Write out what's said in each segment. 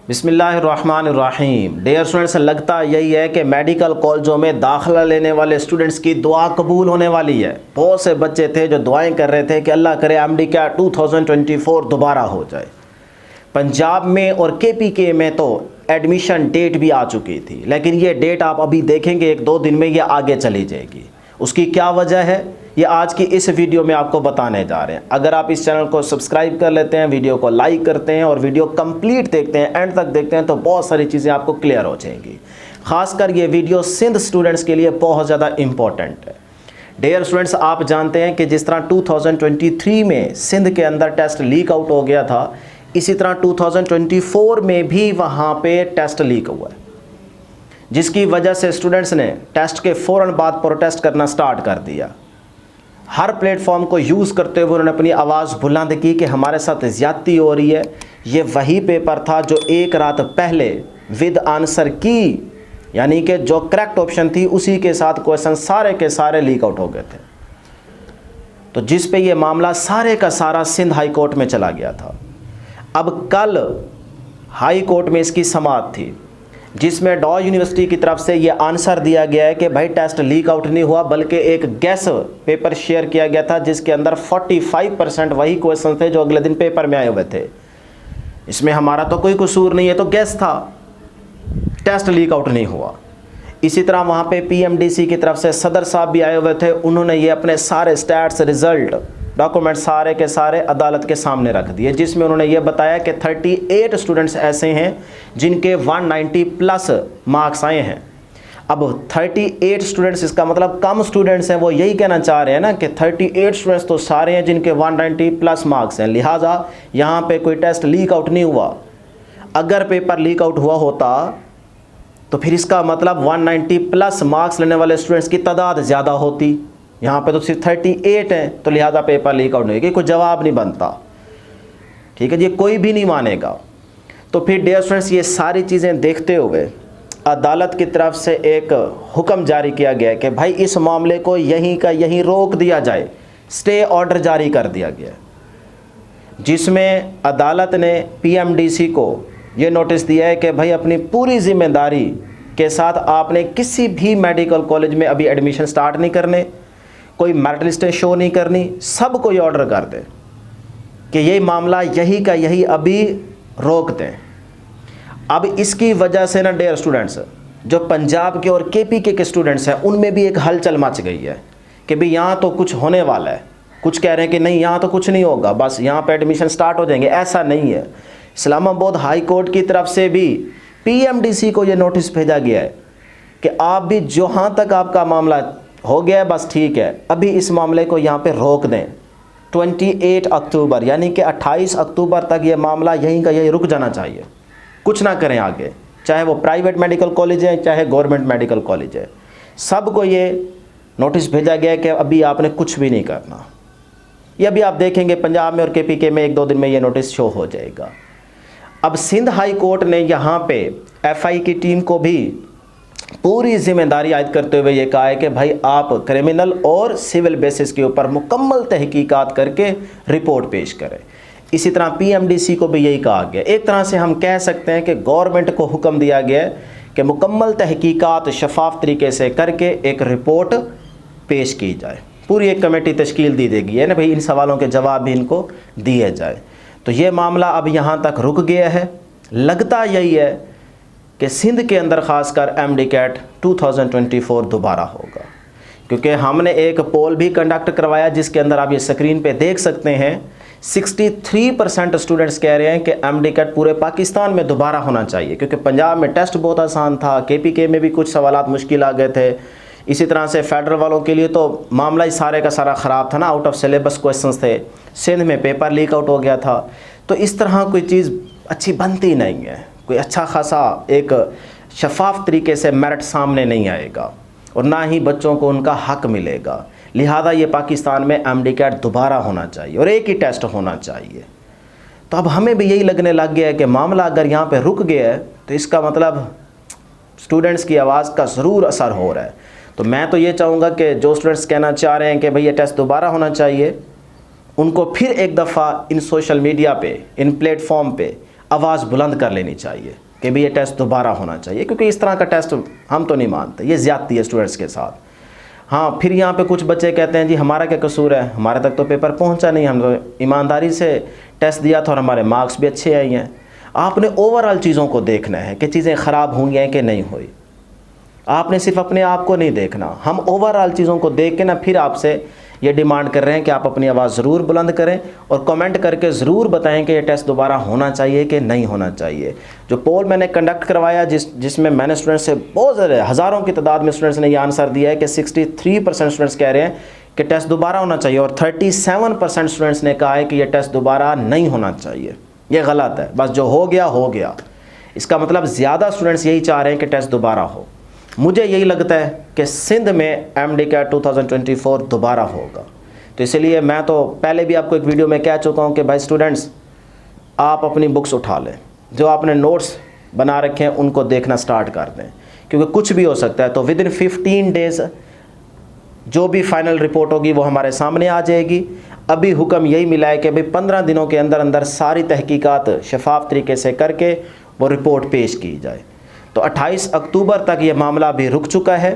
بسم اللہ الرحمن الرحیم۔ ڈیئر اسٹوڈنٹس، لگتا یہی ہے کہ میڈیکل کالجوں میں داخلہ لینے والے اسٹوڈنٹس کی دعا قبول ہونے والی ہے۔ بہت سے بچے تھے جو دعائیں کر رہے تھے کہ اللہ کرے ایم ڈی کیٹ 2024 دوبارہ ہو جائے۔ پنجاب میں اور کے پی کے میں تو ایڈمیشن ڈیٹ بھی آ چکی تھی، لیکن یہ ڈیٹ آپ ابھی دیکھیں گے 1-2 دن میں یہ آگے چلی جائے گی۔ اس کی کیا وجہ ہے یہ آج کی اس ویڈیو میں آپ کو بتانے جا رہے ہیں۔ اگر آپ اس چینل کو سبسکرائب کر لیتے ہیں، ویڈیو کو لائک کرتے ہیں اور ویڈیو کمپلیٹ دیکھتے ہیں، اینڈ تک دیکھتے ہیں، تو بہت ساری چیزیں آپ کو کلیئر ہو جائیں گی۔ خاص کر یہ ویڈیو سندھ سٹوڈنٹس کے لیے بہت زیادہ امپورٹنٹ ہے۔ ڈیئر اسٹوڈنٹس، آپ جانتے ہیں کہ جس طرح 2023 میں سندھ کے اندر ٹیسٹ لیک آؤٹ ہو گیا تھا، اسی طرح 2024 میں بھی وہاں پہ ٹیسٹ لیک ہوا ہے، جس کی وجہ سے اسٹوڈنٹس نے ٹیسٹ کے فوراً بعد پروٹیسٹ کرنا سٹارٹ کر دیا۔ ہر پلیٹ فارم کو یوز کرتے ہوئے انہوں نے اپنی آواز بلند کی کہ ہمارے ساتھ زیادتی ہو رہی ہے۔ یہ وہی پیپر تھا جو ایک رات پہلے ود آنسر کی، یعنی کہ جو کریکٹ آپشن تھی اسی کے ساتھ کویشچن سارے کے سارے لیک آؤٹ ہو گئے تھے، تو جس پہ یہ معاملہ سارے کا سارا سندھ ہائی کورٹ میں چلا گیا تھا۔ اب کل ہائی کورٹ میں اس کی سماعت تھی، جس میں ڈاؤ یونیورسٹی کی طرف سے یہ آنسر دیا گیا ہے کہ بھائی ٹیسٹ لیک آؤٹ نہیں ہوا، بلکہ ایک گیس پیپر شیئر کیا گیا تھا جس کے اندر 45% وہی کویشچن تھے جو اگلے دن پیپر میں آئے ہوئے تھے۔ اس میں ہمارا تو کوئی قصور نہیں ہے، تو گیس تھا، ٹیسٹ لیک آؤٹ نہیں ہوا۔ اسی طرح وہاں پہ پی ایم ڈی سی کی طرف سے صدر صاحب بھی آئے ہوئے تھے، انہوں نے یہ اپنے سارے سٹیٹس رزلٹ ڈاکومنٹ سارے کے سارے عدالت کے سامنے رکھ دیے، جس میں انہوں نے یہ بتایا کہ 38 اسٹوڈنٹس ایسے ہیں جن کے 190 پلس مارکس آئے ہیں۔ اب 38 اسٹوڈنٹس، اس کا مطلب کم اسٹوڈنٹس ہیں، وہ یہی کہنا چاہ رہے ہیں نا کہ 38 اسٹوڈنٹس تو سارے ہیں جن کے 190 پلس مارکس ہیں، لہٰذا یہاں پہ کوئی ٹیسٹ لیک آؤٹ نہیں ہوا۔ اگر پیپر لیک آؤٹ ہوا ہوتا تو پھر اس کا مطلب 190 پلس مارکس لینے والے اسٹوڈنٹس کی تعداد زیادہ ہوتی، یہاں پہ تو صرف 38 ہیں، تو لہٰذا پیپر لیک آؤٹ نہیں ہوگی، کوئی جواب نہیں بنتا۔ ٹھیک ہے جی، کوئی بھی نہیں مانے گا۔ تو پھر ڈیئر اسٹوڈنٹس، یہ ساری چیزیں دیکھتے ہوئے عدالت کی طرف سے ایک حکم جاری کیا گیا کہ بھائی اس معاملے کو یہیں کا یہیں روک دیا جائے، سٹے آرڈر جاری کر دیا گیا، جس میں عدالت نے پی ایم ڈی سی کو یہ نوٹس دیا ہے کہ بھائی اپنی پوری ذمہ داری کے ساتھ آپ نے کسی بھی میڈیکل کالج میں ابھی ایڈمیشن سٹارٹ نہیں کرنے، کوئی میرٹ لسٹیں شو نہیں کرنی، سب کو یہ آرڈر کر دیں کہ یہ معاملہ یہی کا یہی ابھی روک دیں۔ اب اس کی وجہ سے نا ڈیئر اسٹوڈنٹس، جو پنجاب کے اور کے پی کے اسٹوڈنٹس ہیں ان میں بھی ایک ہلچل مچ گئی ہے کہ بھئی یہاں تو کچھ ہونے والا ہے، کچھ کہہ رہے ہیں کہ نہیں یہاں تو کچھ نہیں ہوگا، بس یہاں پہ ایڈمیشن سٹارٹ ہو جائیں گے۔ ایسا نہیں ہے۔ اسلام آباد ہائی کورٹ کی طرف سے بھی پی ایم ڈی سی کو یہ نوٹس بھیجا گیا ہے کہ آپ بھی جہاں تک آپ کا معاملہ ہو گیا ہے بس ٹھیک ہے، ابھی اس معاملے کو یہاں پہ روک دیں۔ 28 اکتوبر یعنی کہ 28 اکتوبر تک یہ معاملہ یہیں کا یہیں رک جانا چاہیے، کچھ نہ کریں آگے، چاہے وہ پرائیویٹ میڈیکل کالج ہے چاہے گورنمنٹ میڈیکل کالج ہے، سب کو یہ نوٹس بھیجا گیا ہے کہ ابھی آپ نے کچھ بھی نہیں کرنا۔ یہ ابھی آپ دیکھیں گے پنجاب میں اور کے پی کے میں 1-2 دن میں یہ نوٹس شو ہو جائے گا۔ اب سندھ ہائی کورٹ نے یہاں پہ ایف آئی کی ٹیم کو بھی پوری ذمہ داری عائد کرتے ہوئے یہ کہا ہے کہ بھائی آپ کرمنل اور سول بیسس کے اوپر مکمل تحقیقات کر کے رپورٹ پیش کریں۔ اسی طرح پی ایم ڈی سی کو بھی یہی کہا گیا۔ ایک طرح سے ہم کہہ سکتے ہیں کہ گورنمنٹ کو حکم دیا گیا ہے کہ مکمل تحقیقات شفاف طریقے سے کر کے ایک رپورٹ پیش کی جائے۔ پوری ایک کمیٹی تشکیل دی گئی ہے نا بھائی، ان سوالوں کے جواب بھی ان کو دیے جائے۔ تو یہ معاملہ اب یہاں تک رک گیا ہے۔ لگتا یہی ہے کہ سندھ کے اندر خاص کر ایم ڈی کیٹ 2024 دوبارہ ہوگا، کیونکہ ہم نے ایک پول بھی کنڈکٹ کروایا جس کے اندر آپ یہ سکرین پہ دیکھ سکتے ہیں، 63% اسٹوڈنٹس کہہ رہے ہیں کہ ایم ڈی کیٹ پورے پاکستان میں دوبارہ ہونا چاہیے، کیونکہ پنجاب میں ٹیسٹ بہت آسان تھا، کے پی کے میں بھی کچھ سوالات مشکل آ گئے تھے، اسی طرح سے فیڈرل والوں کے لیے تو معاملہ ہی سارے کا سارا خراب تھا نا، آؤٹ آف سلیبس کویشچنس تھے، سندھ میں پیپر لیک آؤٹ ہو گیا تھا۔ تو اس طرح کوئی چیز اچھی بنتی نہیں ہے، کوئی اچھا خاصا ایک شفاف طریقے سے میرٹ سامنے نہیں آئے گا اور نہ ہی بچوں کو ان کا حق ملے گا، لہذا یہ پاکستان میں ایم ڈی کیٹ دوبارہ ہونا چاہیے اور ایک ہی ٹیسٹ ہونا چاہیے۔ تو اب ہمیں بھی یہی لگنے لگ گیا ہے کہ معاملہ اگر یہاں پہ رک گیا ہے تو اس کا مطلب اسٹوڈنٹس کی آواز کا ضرور اثر ہو رہا ہے۔ تو میں تو یہ چاہوں گا کہ جو اسٹوڈنٹس کہنا چاہ رہے ہیں کہ بھئی یہ ٹیسٹ دوبارہ ہونا چاہیے، ان کو پھر ایک دفعہ ان سوشل میڈیا پہ، ان پلیٹ فارم پہ آواز بلند کر لینی چاہیے کہ بھی یہ ٹیسٹ دوبارہ ہونا چاہیے، کیونکہ اس طرح کا ٹیسٹ ہم تو نہیں مانتے، یہ زیادتی ہے اسٹوڈنٹس کے ساتھ۔ ہاں پھر یہاں پہ کچھ بچے کہتے ہیں جی ہمارا کیا قصور ہے، ہمارے تک تو پیپر پہنچا نہیں، ہم تو ایمانداری سے ٹیسٹ دیا تھا اور ہمارے مارکس بھی اچھے آئی ہیں۔ آپ نے اوورآل چیزوں کو دیکھنا ہے کہ چیزیں خراب ہوئی ہیں کہ نہیں ہوئی، آپ نے صرف اپنے آپ کو نہیں دیکھنا۔ ہم اوورآل چیزوں کو دیکھ کے نا پھر آپ سے یہ ڈیمانڈ کر رہے ہیں کہ آپ اپنی آواز ضرور بلند کریں اور کمنٹ کر کے ضرور بتائیں کہ یہ ٹیسٹ دوبارہ ہونا چاہیے کہ نہیں ہونا چاہیے۔ جو پول میں نے کنڈکٹ کروایا جس میں نے اسٹوڈنٹ سے بہت زیادہ ہزاروں کی تعداد میں اسٹوڈنٹس نے یہ آنسر دیا ہے کہ 63% اسٹوڈنٹس کہہ رہے ہیں کہ ٹیسٹ دوبارہ ہونا چاہیے اور 37% اسٹوڈنٹس نے کہا ہے کہ یہ ٹیسٹ دوبارہ نہیں ہونا چاہیے۔ یہ غلط ہے، بس جو ہو گیا ہو گیا۔ اس کا مطلب زیادہ اسٹوڈنٹس یہی چاہ رہے ہیں کہ ٹیسٹ دوبارہ ہو۔ مجھے یہی لگتا ہے کہ سندھ میں MD-CAT 2024 دوبارہ ہوگا، تو اسی لیے میں تو پہلے بھی آپ کو ایک ویڈیو میں کہہ چکا ہوں کہ بھائی اسٹوڈنٹس آپ اپنی بکس اٹھا لیں، جو آپ نے نوٹس بنا رکھے ہیں ان کو دیکھنا سٹارٹ کر دیں، کیونکہ کچھ بھی ہو سکتا ہے۔ تو ودن 15 ڈیز جو بھی فائنل رپورٹ ہوگی وہ ہمارے سامنے آ جائے گی۔ ابھی حکم یہی ملا ہے کہ بھائی 15 دنوں کے اندر اندر ساری تحقیقات شفاف طریقے سے کر کے وہ رپورٹ پیش کی جائے۔ تو 28 اکتوبر تک یہ معاملہ بھی رک چکا ہے،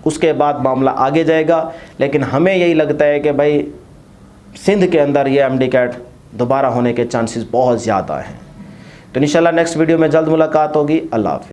اس کے بعد معاملہ آگے جائے گا، لیکن ہمیں یہی لگتا ہے کہ بھائی سندھ کے اندر یہ MD-CAT دوبارہ ہونے کے چانسز بہت زیادہ ہیں۔ تو انشاءاللہ نیکسٹ ویڈیو میں جلد ملاقات ہوگی۔ اللہ حافظ۔